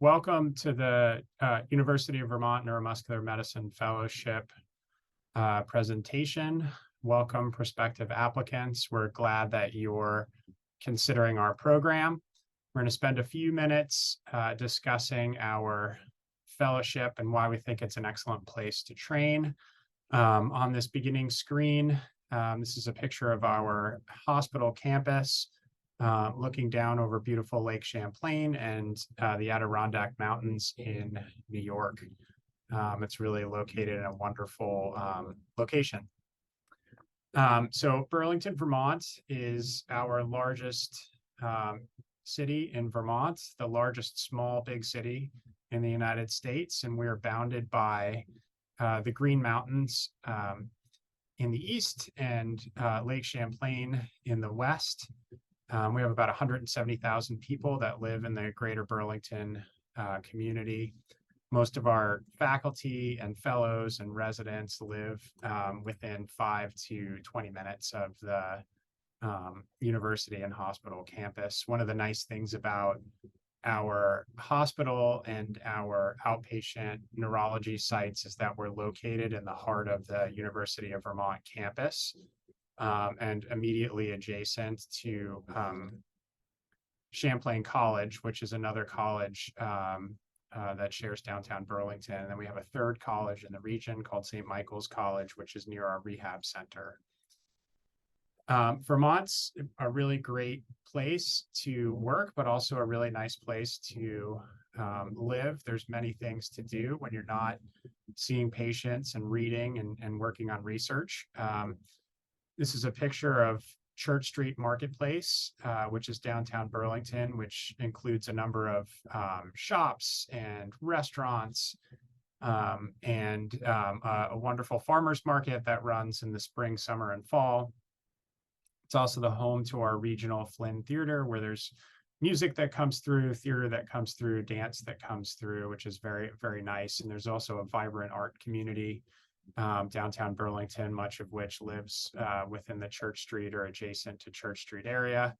Welcome to the University of Vermont Neuromuscular Medicine Fellowship presentation. Welcome, prospective applicants. We're glad that you're considering our program. We're going to spend a few minutes discussing our fellowship and why we think it's an excellent place to train. On this beginning screen, this is a picture of our hospital campus. Looking down over beautiful Lake Champlain and the Adirondack Mountains in New York. It's really located in a wonderful location. So Burlington, Vermont is our largest city in Vermont, the largest small big city in the United States, and we're bounded by the Green Mountains in the east and Lake Champlain in the west. We have about 170,000 people that live in the greater Burlington community. Most of our faculty and fellows and residents live within 5 to 20 minutes of the university and hospital campus. One of the nice things about our hospital and our outpatient neurology sites is that we're located in the heart of the University of Vermont campus. And immediately adjacent to Champlain College, which is another college that shares downtown Burlington. And then we have a third college in the region called St. Michael's College, which is near our rehab center. Vermont's a really great place to work, but also a really nice place to live. There's many things to do when you're not seeing patients and reading and working on research. This is a picture of Church Street Marketplace, which is downtown Burlington, which includes a number of shops and restaurants and a wonderful farmers market that runs in the spring, summer, and fall. It's also the home to our regional Flynn Theater, where there's music that comes through, theater that comes through, dance that comes through, which is very, very nice. And there's also a vibrant art community downtown Burlington, much of which lives within the Church Street or adjacent to Church Street area.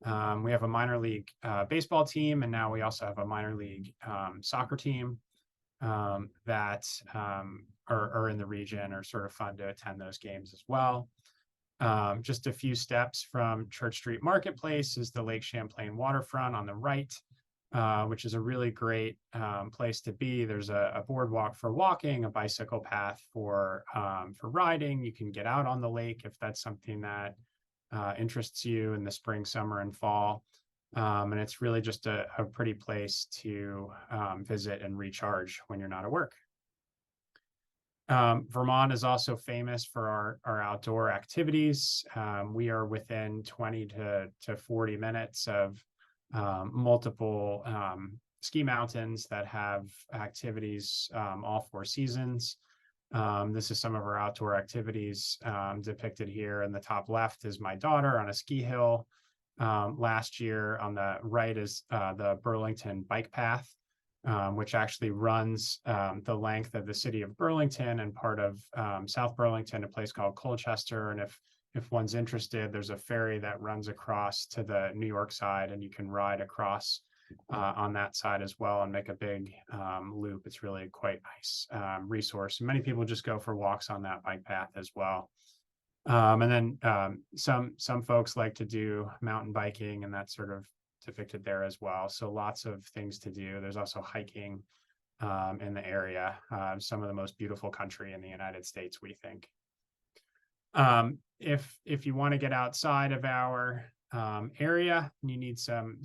We have a minor league baseball team, and now we also have a minor league soccer team that are in the region, are sort of fun to attend those games as well. Just a few steps from Church Street Marketplace is the Lake Champlain waterfront on the right, which is a really great place to be. There's a boardwalk for walking, a bicycle path for riding. You can get out on the lake if that's something that interests you in the spring, summer, and fall. And it's really just a pretty place to visit and recharge when you're not at work. Vermont is also famous for our outdoor activities. We are within 20 to 40 minutes of multiple ski mountains that have activities all 4 seasons. This is some of our outdoor activities depicted here. In the top left is my daughter on a ski hill last year. On the right is the Burlington Bike Path, which actually runs the length of the city of Burlington and part of South Burlington, a place called Colchester. And if one's interested, there's a ferry that runs across to the New York side, and you can ride across on that side as well and make a big loop. It's really quite nice resource. And many people just go for walks on that bike path as well. And then some folks like to do mountain biking, and that's sort of depicted there as well. So lots of things to do. There's also hiking in the area. Some of the most beautiful country in the United States, we think. If you want to get outside of our area, you need some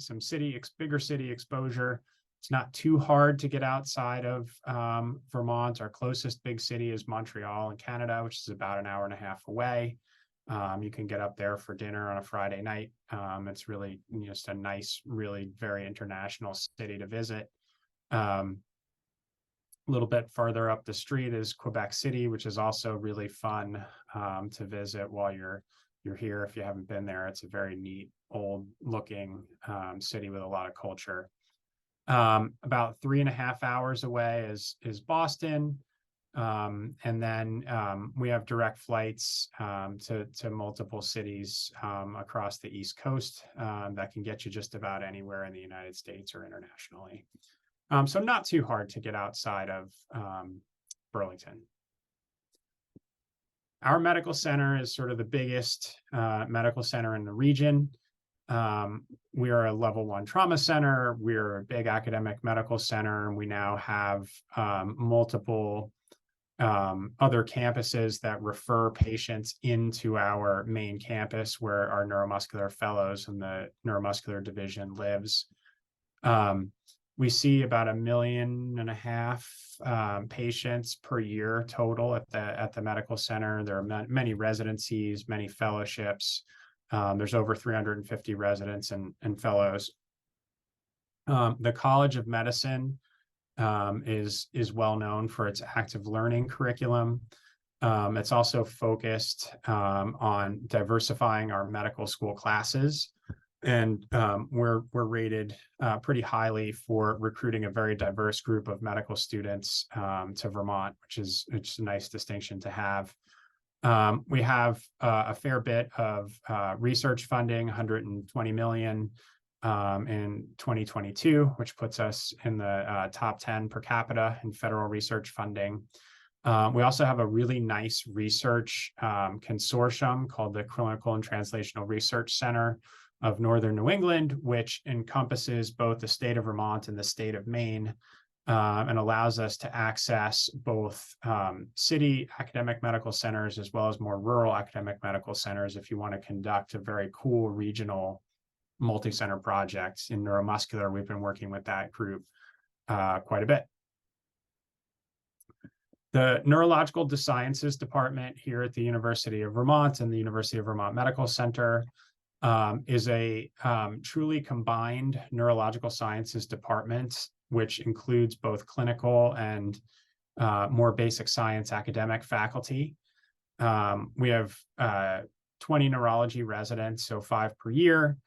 bigger city exposure. It's not too hard to get outside of Vermont. Our closest big city is Montreal in Canada, which is about an hour and a half away. You can get up there for dinner on a Friday night. It's really just a nice, really very international city to visit. A little bit farther up the street is Quebec City, which is also really fun to visit while you're here. If you haven't been there, it's a very neat, old-looking city with a lot of culture. About 3.5 hours away is Boston. And then we have direct flights to multiple cities across the East Coast that can get you just about anywhere in the United States or internationally. So not too hard to get outside of Burlington. Our medical center is sort of the biggest medical center in the region. We are a level 1 trauma center. We're a big academic medical center, and we now have multiple other campuses that refer patients into our main campus where our neuromuscular fellows and the neuromuscular division lives. We see about 1.5 million patients per year total at the medical center. There are many residencies, many fellowships. There's over 350 residents and fellows. The College of Medicine is well known for its active learning curriculum. It's also focused on diversifying our medical school classes, and we're rated pretty highly for recruiting a very diverse group of medical students to Vermont, which is a nice distinction to have. We have a fair bit of research funding, 120 million in 2022, which puts us in the top 10 per capita in federal research funding. We also have a really nice research consortium called the Clinical and Translational Research Center of Northern New England, which encompasses both the state of Vermont and the state of Maine, and allows us to access both city academic medical centers as well as more rural academic medical centers if you want to conduct a very cool regional multi-center project. In neuromuscular, we've been working with that group quite a bit. The Neurological Sciences Department here at the University of Vermont and the University of Vermont Medical Center is a truly combined neurological sciences department, which includes both clinical and more basic science academic faculty. We have 20 neurology residents, so 5 per year.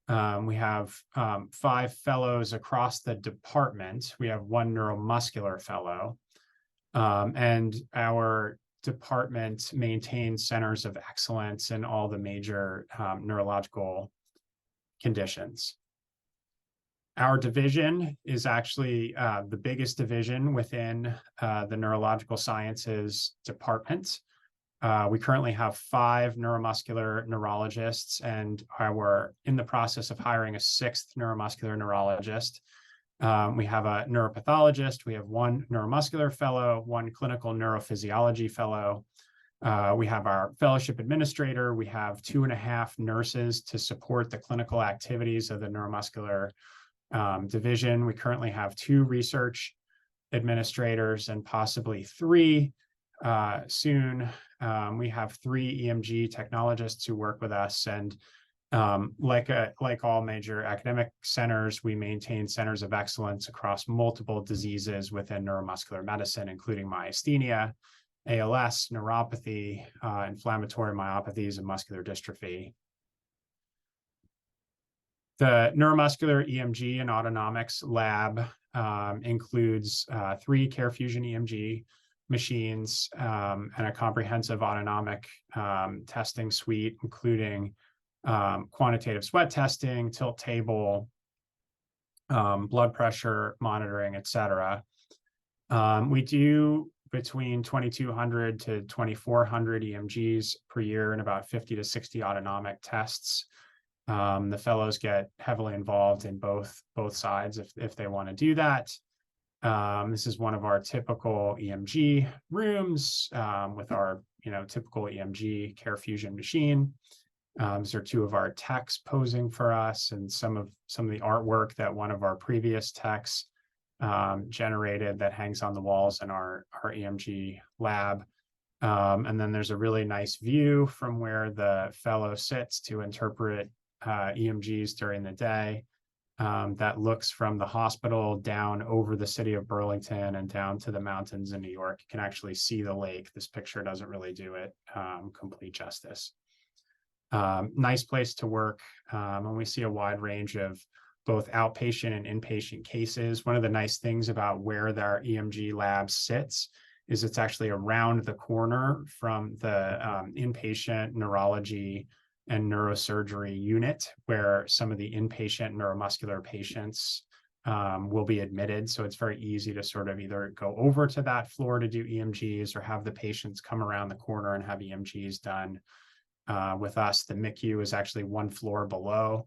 We have 5 fellows across the department. We have 1 neuromuscular fellow, and our department maintains centers of excellence in all the major neurological conditions. Our division is actually the biggest division within the neurological sciences department. We currently have 5 neuromuscular neurologists, and we're in the process of hiring a 6th neuromuscular neurologist. We have a neuropathologist. We have 1 neuromuscular fellow, 1 clinical neurophysiology fellow. We have our fellowship administrator. We have 2.5 nurses to support the clinical activities of the neuromuscular division. We currently have 2 research administrators and possibly 3 soon. We have 3 EMG technologists who work with us, and like all major academic centers, we maintain centers of excellence across multiple diseases within neuromuscular medicine, including myasthenia, ALS, neuropathy, inflammatory myopathies, and muscular dystrophy. The Neuromuscular EMG and Autonomics Lab includes 3 CareFusion EMG machines and a comprehensive autonomic testing suite, including quantitative sweat testing, tilt table, blood pressure monitoring, etc. We do between 2,200 to 2,400 EMGs per year and about 50 to 60 autonomic tests. The fellows get heavily involved in both sides if they want to do that. This is one of our typical EMG rooms with our typical EMG CareFusion machine. These are 2 of our techs posing for us, and some of the artwork that one of our previous techs generated that hangs on the walls in our EMG lab. And then there's a really nice view from where the fellow sits to interpret EMGs during the day that looks from the hospital down over the city of Burlington and down to the mountains in New York. You can actually see the lake. This picture doesn't really do it complete justice. Nice place to work, and we see a wide range of both outpatient and inpatient cases. One of the nice things about where our EMG lab sits is it's actually around the corner from the inpatient neurology and neurosurgery unit, where some of the inpatient neuromuscular patients will be admitted. So it's very easy to sort of either go over to that floor to do EMGs or have the patients come around the corner and have EMGs done with us. The MICU is actually one floor below.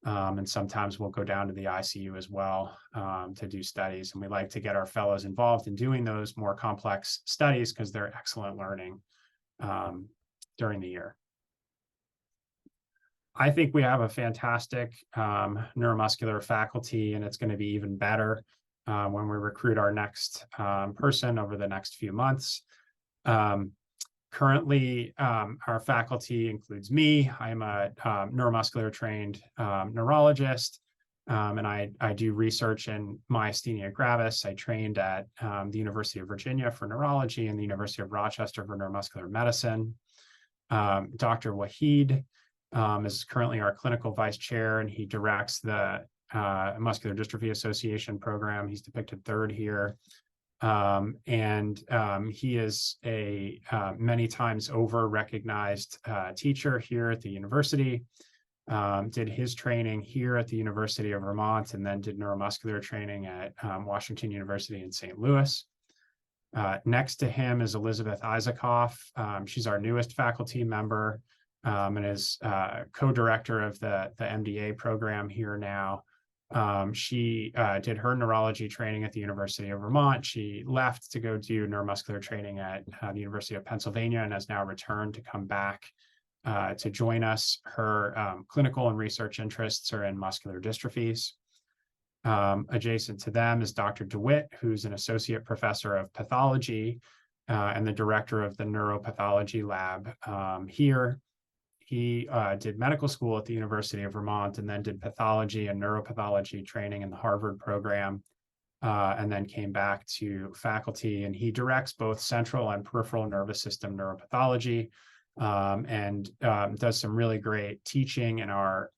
And sometimes we'll go down to the ICU as well to do studies. And we like to get our fellows involved in doing those more complex studies because they're excellent learning during the year. I think we have a fantastic neuromuscular faculty, and it's going to be even better when we recruit our next person over the next few months. Currently, our faculty includes me. I'm a neuromuscular trained neurologist, and I do research in myasthenia gravis. I trained at the University of Virginia for neurology and the University of Rochester for neuromuscular medicine. Dr. Wahid is currently our clinical vice chair, and he directs the Muscular Dystrophy Association program. He's depicted third here. He is a many times over recognized teacher here at the university, did his training here at the University of Vermont, and then did neuromuscular training at Washington University in St. Louis. Next to him is Elizabeth Isaacoff. She's our newest faculty member and is co-director of the MDA program here now. She did her neurology training at the University of Vermont. She left to go do neuromuscular training at the University of Pennsylvania and has now returned to come back to join us. Her clinical and research interests are in muscular dystrophies. Adjacent to them is Dr. DeWitt, who's an associate professor of pathology and the director of the Neuropathology Lab here. He did medical school at the University of Vermont and then did pathology and neuropathology training in the Harvard program, and then came back to faculty. And he directs both central and peripheral nervous system neuropathology and does some really great teaching in our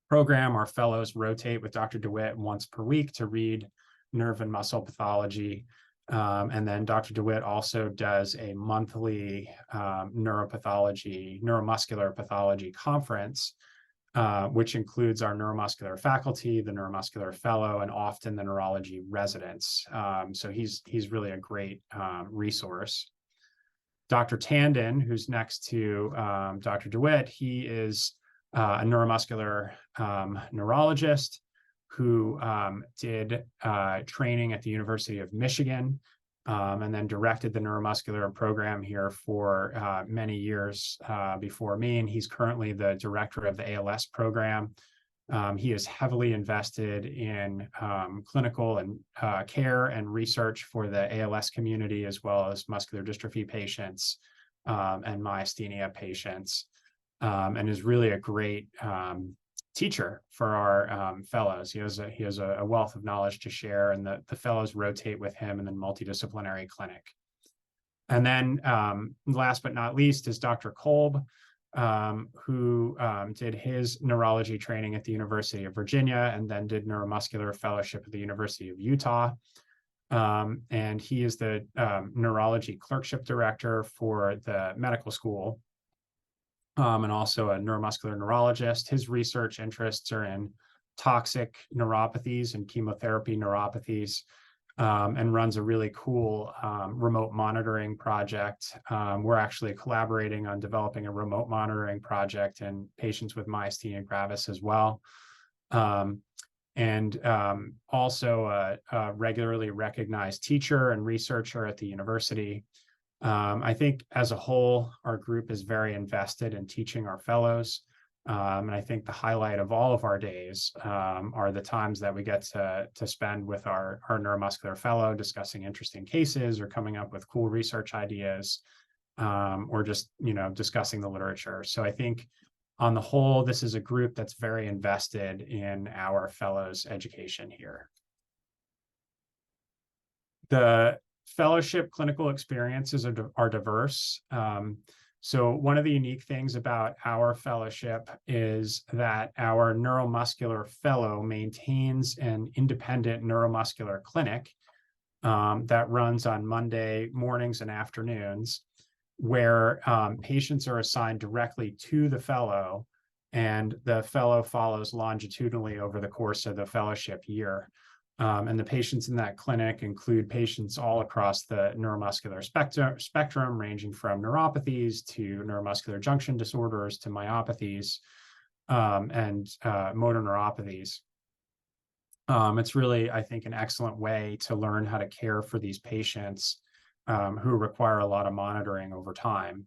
program. Our fellows rotate with Dr. DeWitt once per week to read nerve and muscle pathology. And then Dr. DeWitt also does a monthly neuromuscular pathology conference, which includes our neuromuscular faculty, the neuromuscular fellow, and often the neurology residents. So he's really a great resource. Dr. Tandon, who's next to Dr. DeWitt, he is a neuromuscular neurologist who did training at the University of Michigan and then directed the neuromuscular program here for many years before me. And he's currently the director of the ALS program. He is heavily invested in clinical and care and research for the ALS community, as well as muscular dystrophy patients and myasthenia patients, and is really a great teacher for our fellows. He has a wealth of knowledge to share, and the fellows rotate with him in the multidisciplinary clinic. And then last but not least is Dr. Kolb, who did his neurology training at the University of Virginia and then did neuromuscular fellowship at the University of Utah. And he is the neurology clerkship director for the medical school. And also a neuromuscular neurologist. His research interests are in toxic neuropathies and chemotherapy neuropathies, and runs a really cool remote monitoring project. We're actually collaborating on developing a remote monitoring project in patients with myasthenia gravis as well. And also a regularly recognized teacher and researcher at the university. I think as a whole, our group is very invested in teaching our fellows. And I think the highlight of all of our days are the times that we get to spend with our neuromuscular fellow discussing interesting cases or coming up with cool research ideas, or just, discussing the literature. So I think on the whole, this is a group that's very invested in our fellows' education here. The fellowship clinical experiences are diverse. So one of the unique things about our fellowship is that our neuromuscular fellow maintains an independent neuromuscular clinic that runs on Monday mornings and afternoons, where patients are assigned directly to the fellow and the fellow follows longitudinally over the course of the fellowship year. And the patients in that clinic include patients all across the neuromuscular spectrum, ranging from neuropathies to neuromuscular junction disorders to myopathies and motor neuropathies. It's really, I think, an excellent way to learn how to care for these patients who require a lot of monitoring over time.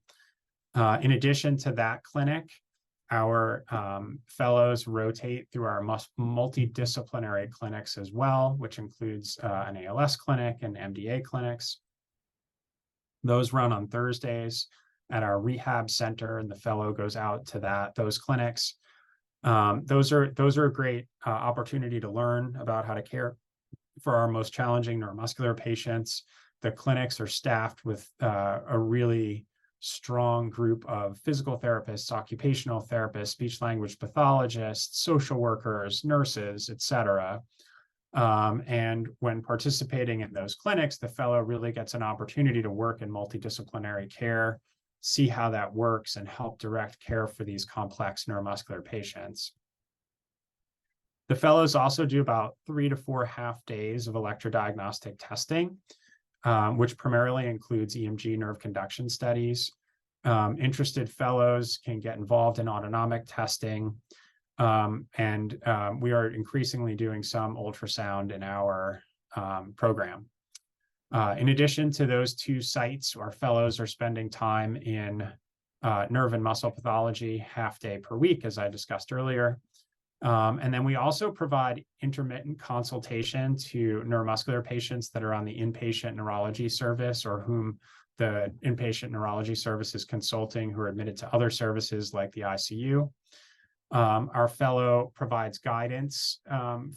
In addition to that clinic, our fellows rotate through our multidisciplinary clinics as well, which includes an ALS clinic and MDA clinics. Those run on Thursdays at our rehab center, and the fellow goes out to those clinics. Those are a great opportunity to learn about how to care for our most challenging neuromuscular patients. The clinics are staffed with a really strong group of physical therapists, occupational therapists, speech language pathologists, social workers, nurses, et cetera. And when participating in those clinics, the fellow really gets an opportunity to work in multidisciplinary care, see how that works, and help direct care for these complex neuromuscular patients. The fellows also do about 3 to 4 half days of electrodiagnostic testing, which primarily includes EMG nerve conduction studies. Interested fellows can get involved in autonomic testing, and we are increasingly doing some ultrasound in our program. In addition to those 2 sites, our fellows are spending time in nerve and muscle pathology half day per week, as I discussed earlier. And then we also provide intermittent consultation to neuromuscular patients that are on the inpatient neurology service, or whom the inpatient neurology service is consulting, who are admitted to other services like the ICU. Our fellow provides guidance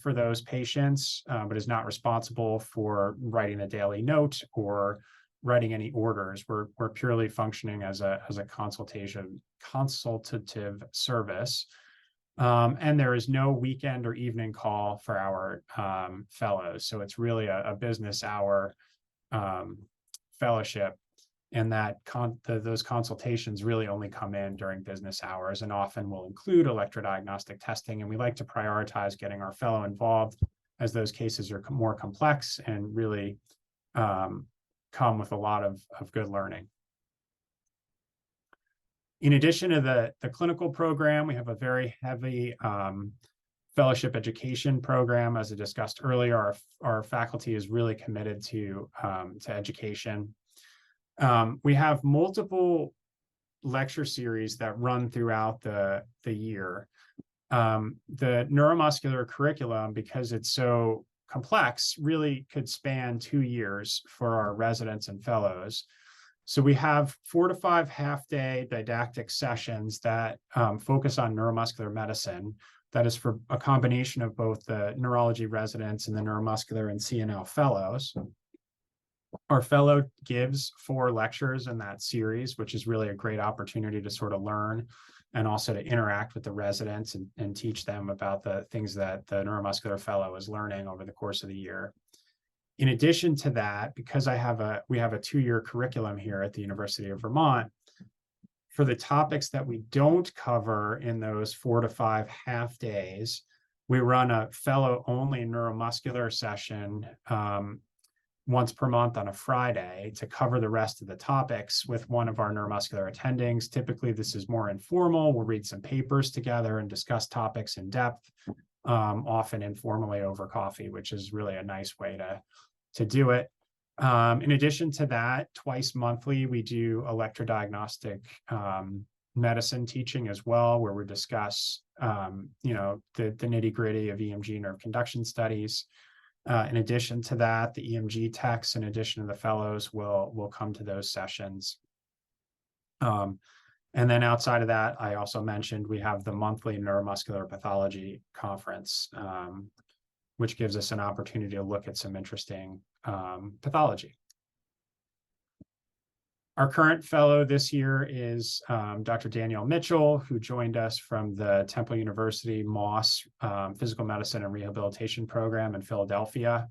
for those patients, but is not responsible for writing a daily note or writing any orders. We're purely functioning as a consultative service. And there is no weekend or evening call for our fellows. So it's really a business hour fellowship, and that those consultations really only come in during business hours, and often will include electrodiagnostic testing. And we like to prioritize getting our fellow involved, as those cases are more complex and really come with a lot of good learning. In addition to the clinical program, we have a very heavy fellowship education program. As I discussed earlier, our faculty is really committed to education. We have multiple lecture series that run throughout the year. The neuromuscular curriculum, because it's so complex, really could span 2 years for our residents and fellows. So we have 4 to 5 half-day didactic sessions that focus on neuromuscular medicine. That is for a combination of both the neurology residents and the neuromuscular and CNL fellows. Our fellow gives 4 lectures in that series, which is really a great opportunity to sort of learn and also to interact with the residents and teach them about the things that the neuromuscular fellow is learning over the course of the year. In addition to that, because we have a 2-year curriculum here at the University of Vermont, for the topics that we don't cover in those 4 to 5 half days, we run a fellow-only neuromuscular session once per month on a Friday to cover the rest of the topics with one of our neuromuscular attendings. Typically, this is more informal. We'll read some papers together and discuss topics in depth, often informally over coffee, which is really a nice way to do it. In addition to that, twice monthly, we do electrodiagnostic medicine teaching as well, where we discuss the nitty-gritty of EMG nerve conduction studies. In addition to that, the EMG techs, in addition to the fellows, will come to those sessions. And then outside of that, I also mentioned we have the monthly Neuromuscular Pathology conference, which gives us an opportunity to look at some interesting pathology. Our current fellow this year is Dr. Danielle Mitchell, who joined us from the Temple University Moss Physical Medicine and Rehabilitation Program in Philadelphia.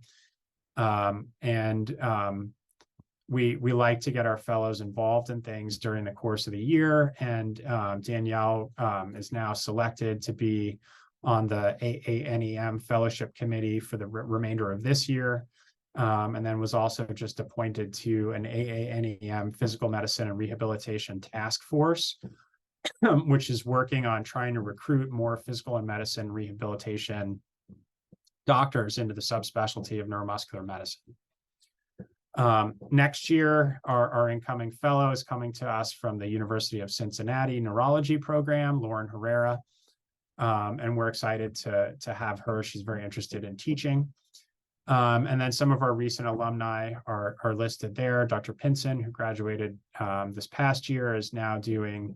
we like to get our fellows involved in things during the course of the year. And Danielle is now selected to be on the AANEM Fellowship Committee for the remainder of this year. And then was also just appointed to an AANEM Physical Medicine and Rehabilitation Task Force, which is working on trying to recruit more physical and medicine rehabilitation doctors into the subspecialty of neuromuscular medicine. Next year, our incoming fellow is coming to us from the University of Cincinnati Neurology program, Lauren Herrera. And we're excited to have her. She's very interested in teaching. And then some of our recent alumni are listed there. Dr. Pinson, who graduated this past year, is now doing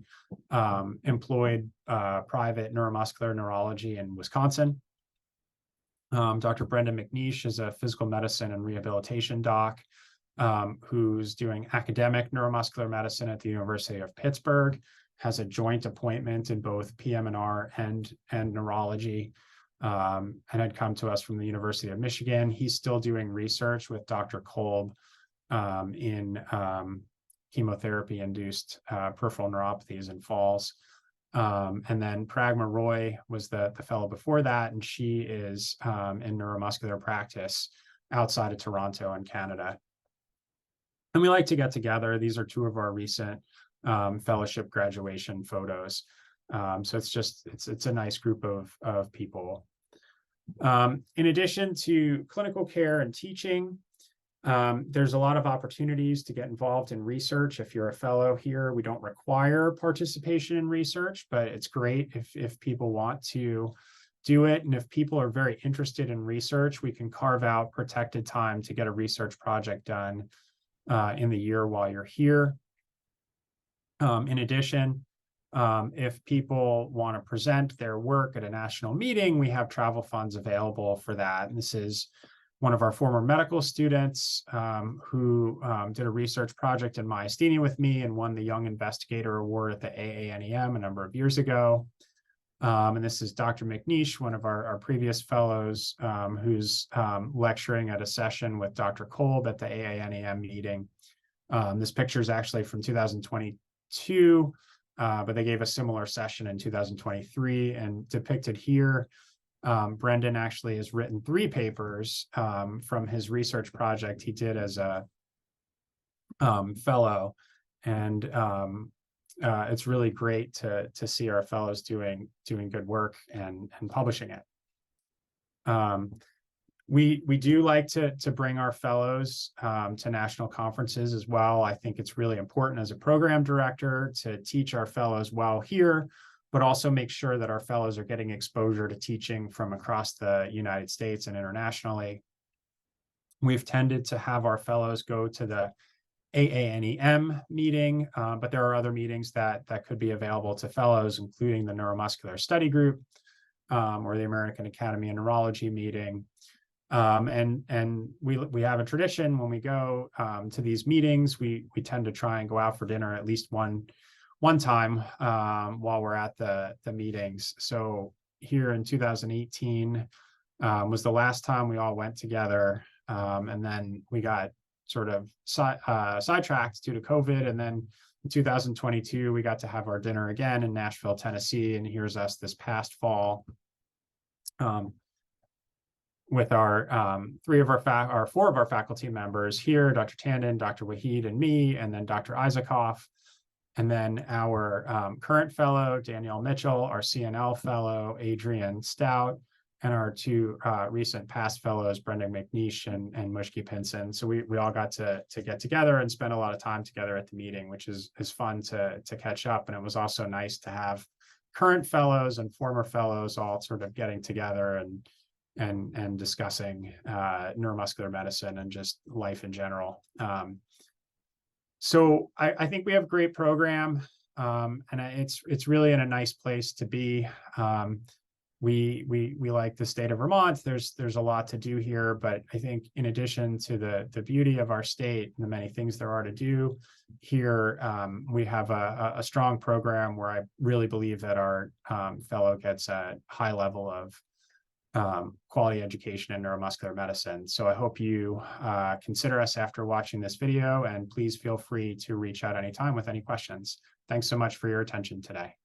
employed private neuromuscular neurology in Wisconsin. Dr. Brendan McNeish is a physical medicine and rehabilitation doc who's doing academic neuromuscular medicine at the University of Pittsburgh, has a joint appointment in both PM&R and neurology, and had come to us from the University of Michigan. He's still doing research with Dr. Kolb in chemotherapy-induced peripheral neuropathies and falls. And then Pragma Roy was the fellow before that, and she is in neuromuscular practice outside of Toronto in Canada. And we like to get together. These are two of our recent fellowship graduation photos. So it's a nice group of people. In addition to clinical care and teaching, there's a lot of opportunities to get involved in research. If you're a fellow here, we don't require participation in research, but it's great if people want to do it. And if people are very interested in research, we can carve out protected time to get a research project done in the year while you're here. In addition, if people want to present their work at a national meeting, we have travel funds available for that. And this is one of our former medical students who did a research project in myasthenia with me and won the Young Investigator Award at the AANEM a number of years ago. And this is Dr. McNeish, one of our previous fellows, who's lecturing at a session with Dr. Kolb at the AANEM meeting. This picture is actually from 2022, but they gave a similar session in 2023, and depicted here, Brendan actually has written 3 papers from his research project he did as a fellow, and it's really great to see our fellows doing good work and publishing it. We do like to bring our fellows to national conferences as well. I think it's really important as a program director to teach our fellows well here, but also make sure that our fellows are getting exposure to teaching from across the United States and internationally. We've tended to have our fellows go to the AANEM meeting, but there are other meetings that could be available to fellows, including the Neuromuscular Study Group or the American Academy of Neurology meeting. And we have a tradition when we go to these meetings, we tend to try and go out for dinner at least one time while we're at the meetings. So here in 2018 was the last time we all went together, and then we got sort of sidetracked due to COVID. And then in 2022, we got to have our dinner again in Nashville, Tennessee, and here's us this past fall with our 4 of our faculty members here, Dr. Tandon, Dr. Wahid, and me, and then Dr. Isaacoff. And then our current fellow, Danielle Mitchell, our CNL fellow, Adrian Stout, and our 2 recent past fellows, Brendan McNeish and Mushki Pinson. So we all got to get together and spend a lot of time together at the meeting, which is fun to catch up. And it was also nice to have current fellows and former fellows all sort of getting together and discussing neuromuscular medicine and just life in general. So I think we have a great program, and it's really in a nice place to be. We like the state of Vermont. There's a lot to do here, but I think in addition to the beauty of our state and the many things there are to do here, we have a strong program where I really believe that our fellow gets a high level quality education in neuromuscular medicine. So I hope you consider us after watching this video, and please feel free to reach out anytime with any questions. Thanks so much for your attention today.